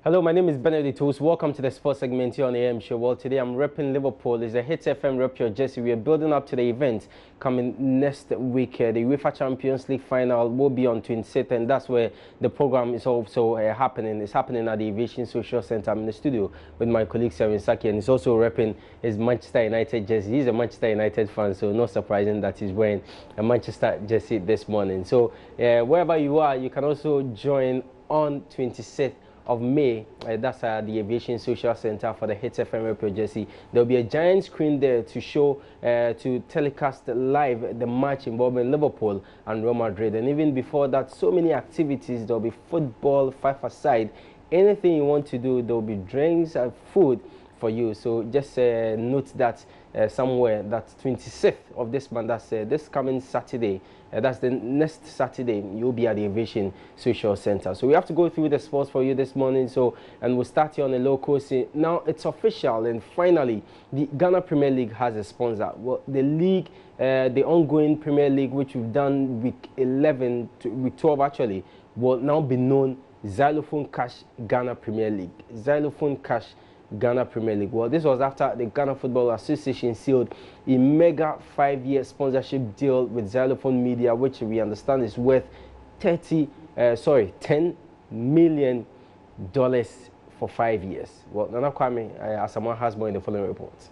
Hello, my name is Benedict Host. Welcome to the sports segment here on AM Show. Well, today I'm repping Liverpool. It's a Hits FM Rep Your Jersey. We are building up to the event coming next week. The UEFA Champions League final will be on 26th, and that's where the program is also happening. It's happening at the Aviation Social Centre. I'm in the studio with my colleague Serin Saki, and he's also repping his Manchester United jersey. He's a Manchester United fan, so not surprising that he's wearing a Manchester jersey this morning. So wherever you are, you can also join on 26th of May. That's the Aviation Social Centre for the Hits FM Rep Your Jersey. There'll be a giant screen there to show, to telecast live the match involving Liverpool and Real Madrid. And even before that, so many activities. There'll be football, five-a-side. Anything you want to do, there'll be drinks and food for you. So just note that somewhere, that's 26th of this month, that's this coming Saturday. That's the next Saturday, you'll be at the Aviation Social Centre. So we have to go through the sports for you this morning. And we'll start here on the local scene. Now it's official, and finally, the Ghana Premier League has a sponsor. Well, the league, the ongoing Premier League, which we've done week 11 to week 12 actually, will now be known Xylophone Cash Ghana Premier League. Xylophone Cash Ghana Premier League. Well, this was after the Ghana Football Association sealed a mega 5-year sponsorship deal with Xylophone Media, which we understand is worth $10 million for 5 years. Well, Nana Kwame Asamoah has more in the following reports.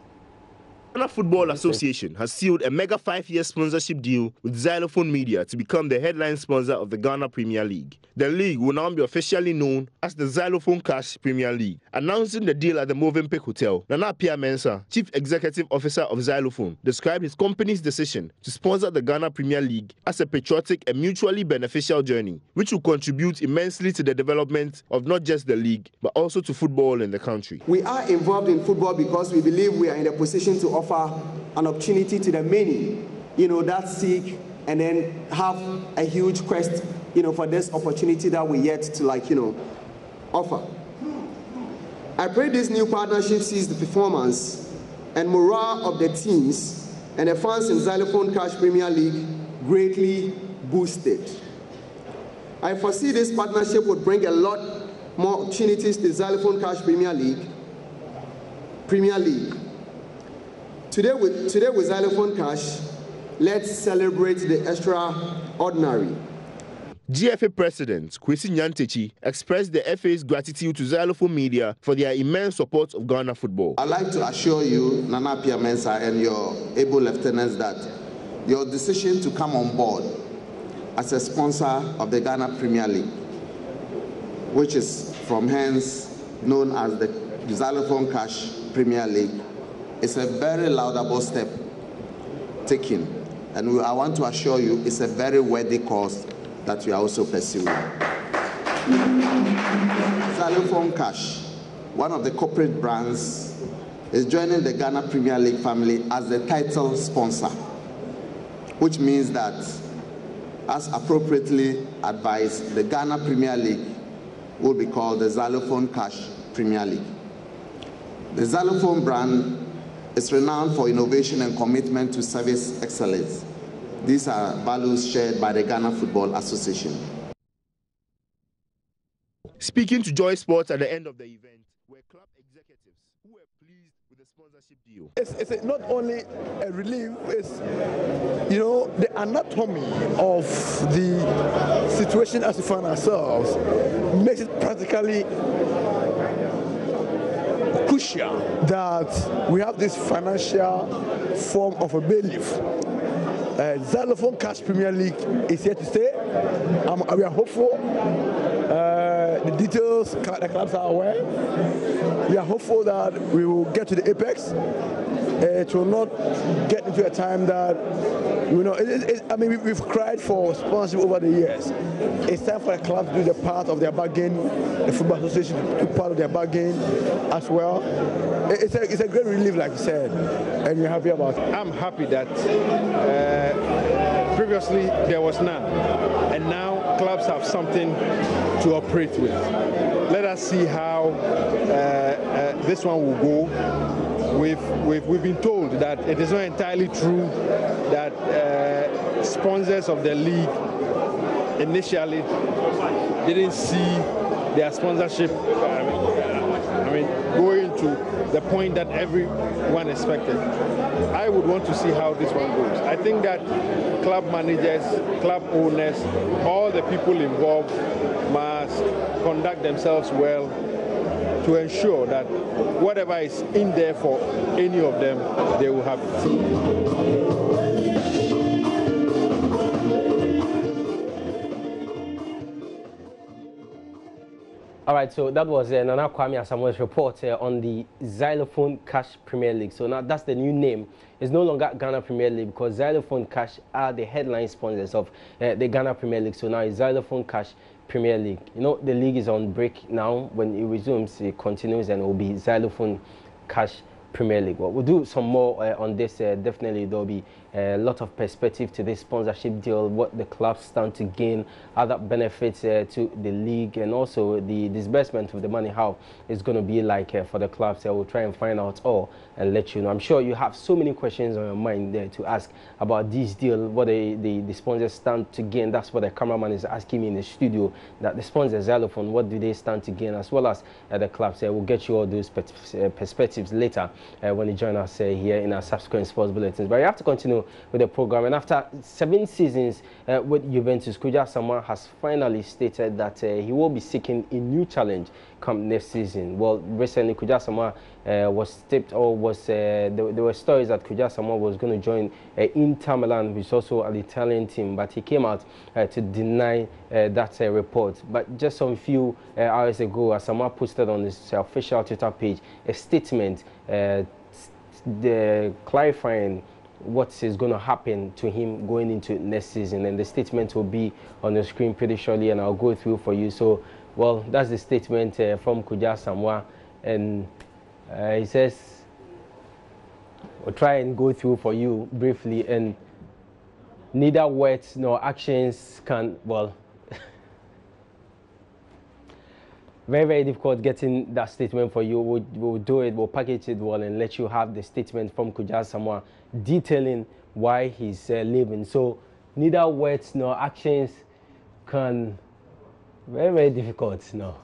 Ghana Football Association has sealed a mega 5-year sponsorship deal with Xylophone Media to become the headline sponsor of the Ghana Premier League. The league will now be officially known as the Xylophone Cash Premier League. Announcing the deal at the Movenpick Hotel, Nana Mensah, Chief Executive Officer of Xylophone, described his company's decision to sponsor the Ghana Premier League as a patriotic and mutually beneficial journey, which will contribute immensely to the development of not just the league, but also to football in the country. We are involved in football because we believe we are in a position to offer an opportunity to the many, that seek and then have a huge quest, for this opportunity that we yet to offer. I pray this new partnership sees the performance and morale of the teams and the fans in Xylophone Cash Premier League greatly boosted. I foresee this partnership would bring a lot more opportunities to Xylophone Cash Premier League. Today with Xylophone Cash, let's celebrate the extraordinary. GFA President Kwesi Nyantechi expressed the FA's gratitude to Xylophone Media for their immense support of Ghana football. I'd like to assure you, Nana Mensah, and your able lieutenants that your decision to come on board as a sponsor of the Ghana Premier League, which is from hence known as the Xylophone Cash Premier League, is a very laudable step taken. And I want to assure you it's a very worthy cause that we are also pursuing. Xylophone Cash, one of the corporate brands, is joining the Ghana Premier League family as the title sponsor, which means that, as appropriately advised, the Ghana Premier League will be called the Xylophone Cash Premier League. The Xylophone brand is renowned for innovation and commitment to service excellence. These are values shared by the Ghana Football Association. Speaking to Joy Sports at the end of the event were club executives who were pleased with the sponsorship deal. It's not only a relief, it's the anatomy of the situation as we find ourselves makes it practically crucial that we have this financial form of a bailiff. Xylophone Cash Premier League is here to stay. We are hopeful. The details, the clubs are aware. We are hopeful that we will get to the apex. It will not get into a time that, we've cried for sponsorship over the years. It's time for the club to do the part of their bargain, the Football Association to do part of their bargain as well. It's a great relief, like you said, and you're happy about it. I'm happy that previously there was none, and now clubs have something to operate with. Let us see how this one will go. We've been told that it is not entirely true that sponsors of the league initially didn't see their sponsorship going to the point that everyone expected. I would want to see how this one goes. I think that club managers, club owners, all the people involved must conduct themselves well to ensure that whatever is in there for any of them, they will have it. All right, so that was Nana Kwame Asamoah's report on the Xylophone Cash Premier League. So now that's the new name. It's no longer Ghana Premier League because Xylophone Cash are the headline sponsors of the Ghana Premier League. So now it's Xylophone Cash Premier League. You know, the league is on break now. When it resumes, it continues and it will be Xylophone Cash Premier League. Well, we'll do some more on this. Definitely, there'll be a lot of perspective to this sponsorship deal, what the clubs stand to gain, other benefits to the league, and also the disbursement of the money, how it's going to be like for the clubs. We'll try and find out all and let you know. I'm sure you have so many questions on your mind there to ask about this deal, what the sponsors stand to gain. That's what the cameraman is asking me in the studio, that the sponsors, Xylophone, what do they stand to gain, as well as the clubs. We'll get you all those perspectives later when you join us here in our subsequent sports bulletins. But you have to continue with the program. And after 7 seasons with Juventus, Kuja Sama has finally stated that he will be seeking a new challenge come next season. Well, recently Kuja Sama was tipped, or was there were stories that Kuja Sama was going to join Inter Milan, which is also an Italian team, but he came out to deny that report. But just some few hours ago, Asama posted on his official Twitter page a statement clarifying what is going to happen to him going into next season, and the statement will be on the screen pretty shortly, and I'll go through for you. So, well, that's the statement from Kuja Samoa, and he says, we'll try and go through for you briefly, and neither words nor actions can, well, very, very difficult getting that statement for you. We'll do it, we'll package it well, and let you have the statement from Kuja Samoa detailing why he's leaving. So neither words nor actions can, very, very difficult, no.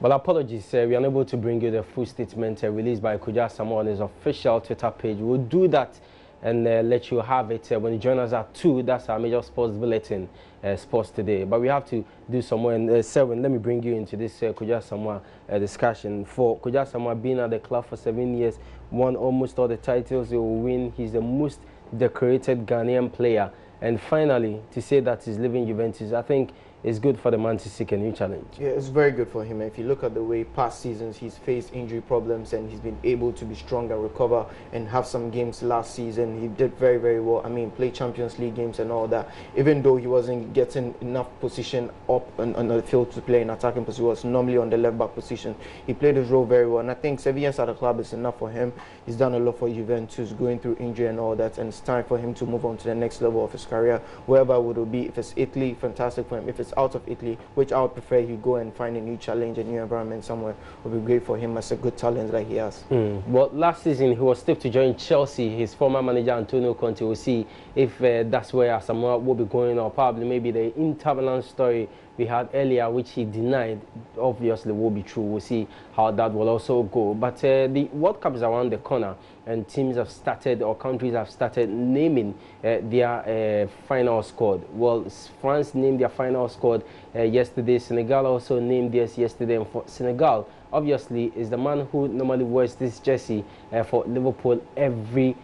But apologies, we are unable to bring you the full statement released by Kuja Samoa on his official Twitter page. We'll do that and let you have it when you join us at 2. That's our major sports bulletin, Sports Today. But we have to do some more in 7. Let me bring you into this Kuja Samoa discussion. For Kuja Samoa, being at the club for 7 years, won almost all the titles he will win. He's the most decorated Ghanaian player. And finally, to say that he's leaving Juventus, I think it's good for the man to seek a new challenge. Yeah, it's very good for him. If you look at the way past seasons he's faced injury problems and he's been able to be strong and recover and have some games last season, he did very, very well. I mean, play Champions League games and all that. Even though he wasn't getting enough position up on the field to play in attacking position, he was normally on the left back position. He played his role very well, and I think 7 years at the club is enough for him. He's done a lot for Juventus, going through injury and all that, and it's time for him to move on to the next level of his career, wherever it will be. If it's Italy, fantastic for him. If it's out of Italy, which I would prefer, he go and find a new challenge, a new environment somewhere, would be great for him as a good talent that he has. Well, last season he was tipped to join Chelsea. His former manager Antonio Conte will see if that's where Asamoah will be going, or probably maybe the Inter Milan story we had earlier, which he denied, obviously will be true. We'll see how that will also go. But the World Cup is around the corner, and teams have started, or countries have started naming their final squad. Well, France named their final squad yesterday. Senegal also named theirs yesterday. And for Senegal, obviously, is the man who normally wears this jersey for Liverpool every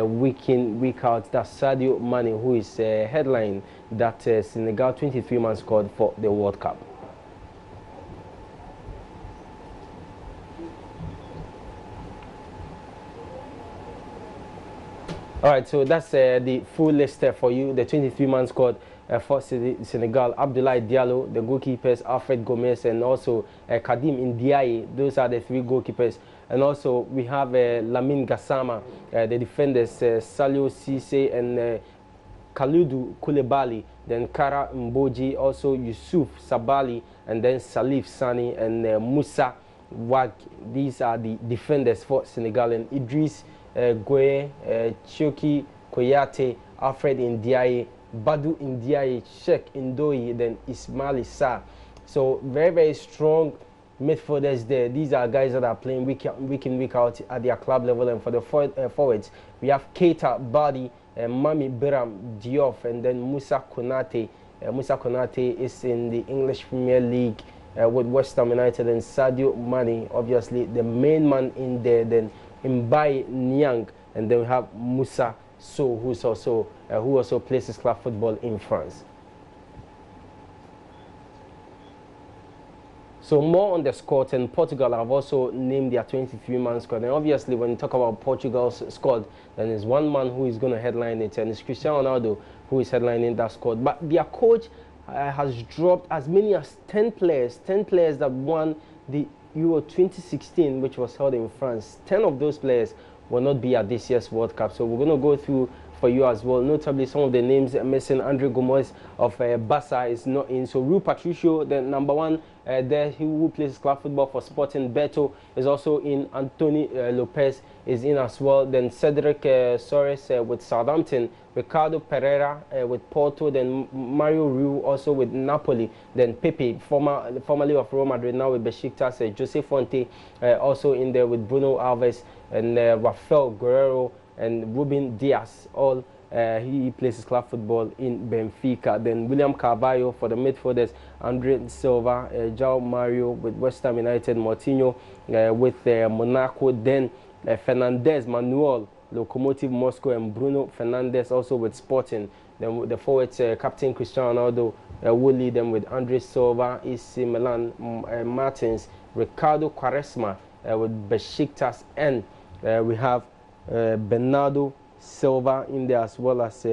week in, week out. That's Sadio Mane, who is headlining that Senegal 23-man squad for the World Cup. All right, so that's the full list for you, the 23-man squad for Senegal. Abdoulaye Diallo, the goalkeepers, Alfred Gomez, and also Kadim Ndiaye. Those are the 3 goalkeepers. And also we have Lamine Gassama, the defenders, Salio Cisse and Kalidou Koulibaly, then Kara Mboji, also Yusuf Sabali, and then Salif Sani and Moussa Wag. These are the defenders for Senegal, and Idriss Gueye, Chioki Koyate, Alfred Ndiaye, Badu Ndiaye, Sheikh Ndoye, then Ismail Issa. So very, very strong midfielders there. These are guys that are playing week in, week out at their club level. And for the forwards, we have Keita Badi, Mami Biram Diop, and then Musa Konate. Musa Konate is in the English Premier League with West Ham United, and Sadio Mane, obviously the main man in there. Then Mbaye Niang, and then we have Musa So, who also plays his club football in France. So more on the squad, and Portugal have also named their 23-man squad. And obviously, when you talk about Portugal's squad, then there's one man who is going to headline it, and it's Cristiano Ronaldo who is headlining that squad. But their coach has dropped as many as 10 players that won the Euro 2016, which was held in France. 10 of those players will not be at this year's World Cup. So we're going to go through for you as well. Notably, some of the names missing. Andre Gomes of Barca is not in. So Rui Patricio, the number one there, who plays club football for Sporting. Beto is also in. Anthony Lopez is in as well. Then Cedric Soares with Southampton. Ricardo Pereira with Porto. Then Mario Rui also with Napoli. Then Pepe, formerly of Real Madrid, now with Besiktas. Jose Fonte also in there with Bruno Alves and Rafael Guerrero and Ruben Diaz. All he plays his club football in Benfica. Then William Carvalho for the midfielders, Andre Silva, João Mario with West Ham United, Moutinho with Monaco, then Fernandez Manuel, Lokomotiv Moscow, and Bruno Fernandes also with Sporting. Then the forwards, Captain Cristiano Ronaldo will lead them with Andre Silva, AC Milan, Martins, Ricardo Quaresma with Besiktas, and we have Bernardo Silva in there, as well as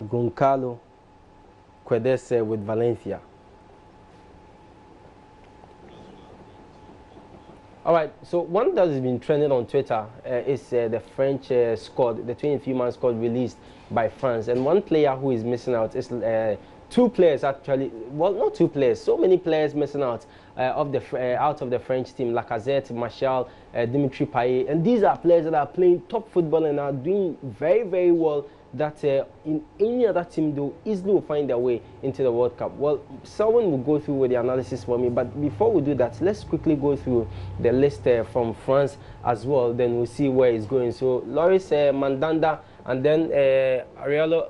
Goncalo Quedes with Valencia. All right, so one that has been trending on Twitter is the French squad, the 23-man squad released by France. And one player who is missing out is two players actually. Well, not two players, so many players missing out out of the French team: Lacazette, Martial, Dimitri Payet. And these are players that are playing top football and are doing very, very well. That in any other team, they'll easily find their way into the World Cup. Well, someone will go through with the analysis for me, but before we do that, let's quickly go through the list from France as well. Then we'll see where it's going. So Loris Mandanda, and then Ariella,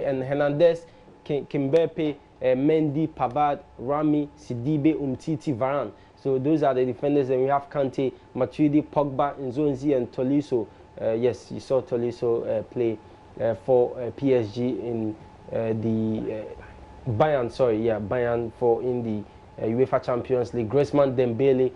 and Hernandez, Kimbepe, Mendy, Pavard, Rami, Sidibe, Umtiti, Varane. So those are the defenders. And we have Kante, Matuidi, Pogba, Nzonzi, and Tolisso. Yes, you saw Tolisso play for PSG in the Bayern in the UEFA Champions League. Griezmann, Dembele,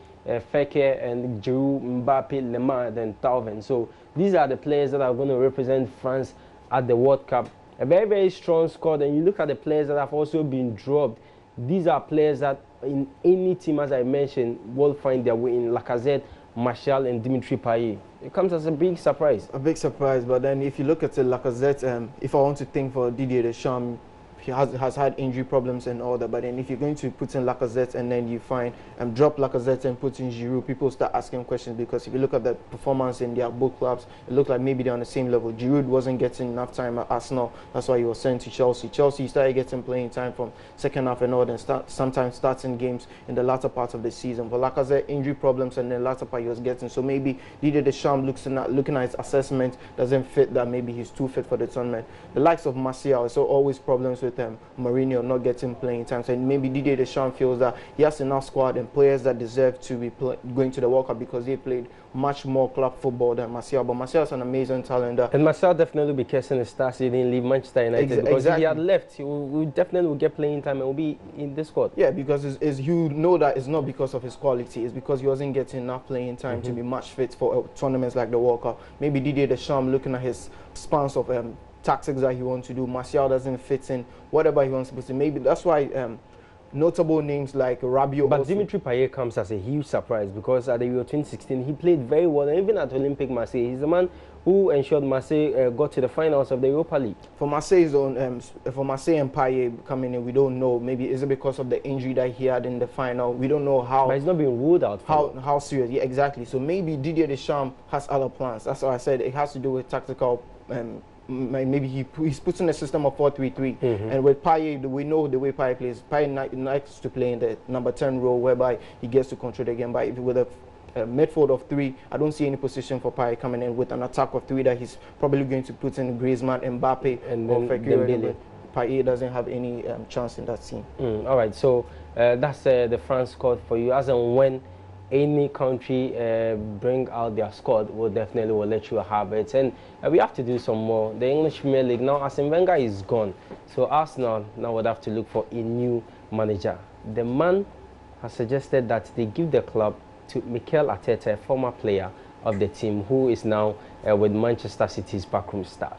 Fekir, and Giroud, Mbappe, Lemar, then Thauvin. So these are the players that are going to represent France at the World Cup. A very, very strong squad. And you look at the players that have also been dropped. These are players that in any team, as I mentioned, will find their way in. Lacazette, Martial, and Dimitri Payet. It comes as a big surprise. A big surprise, but then if you look at Lacazette, if I want to think for Didier Deschamps, he has had injury problems and all that, but then if you're going to put in Lacazette and then you find drop Lacazette and put in Giroud, people start asking questions, because if you look at the performance in their both clubs, it looked like maybe they're on the same level. Giroud wasn't getting enough time at Arsenal, that's why he was sent to Chelsea. Chelsea started getting playing time from second half and all, then sometimes starting games in the latter part of the season. For Lacazette, injury problems, and then latter part he was getting, so maybe Didier Deschamps looking at his assessment doesn't fit that maybe he's too fit for the tournament. The likes of Martial, so always problems with Mourinho not getting playing time, so maybe Didier Deschamps feels that he has enough squad and players that deserve to be going to the World Cup because they played much more club football than Martial. But Martial is an amazing talent. And Martial definitely will be casting his stars. He didn't leave Manchester United because if he had left, he definitely will get playing time and will be in the squad. Yeah, because you know that it's not because of his quality, it's because he wasn't getting enough playing time to be much fit for tournaments like the World Cup. Maybe Didier Deschamps looking at his spans of tactics that he wants to do, Martial doesn't fit in whatever he wants to put in. Maybe that's why notable names like Rabiot. But Dimitri Payet comes as a huge surprise because at the Euro 2016 he played very well, and even at Olympique Marseille, he's the man who ensured Marseille got to the finals of the Europa League. For Marseille and Payet coming in, we don't know. Maybe is it because of the injury that he had in the final? We don't know how. But he's not being ruled out. How serious? Yeah, exactly. So maybe Didier Deschamps has other plans. That's why I said it has to do with tactical. Maybe he's putting a system of 4-3-3, and with Payet, we know the way Payet plays. Payet likes to play in the number 10 role, whereby he gets to control the game. But with a midfield of 3, I don't see any position for Payet coming in with an attack of 3 that he's probably going to put in Griezmann, Mbappe, and or Dembele. Payet doesn't have any chance in that team. All right, so that's the France squad for you. As and when any country bring out their squad, we'll let you have it. And we have to do some more. The English Premier League now, Arsene Wenger is gone, so Arsenal now would have to look for a new manager. The man has suggested that they give the club to Mikel Arteta, a former player of the team, who is now with Manchester City's backroom staff.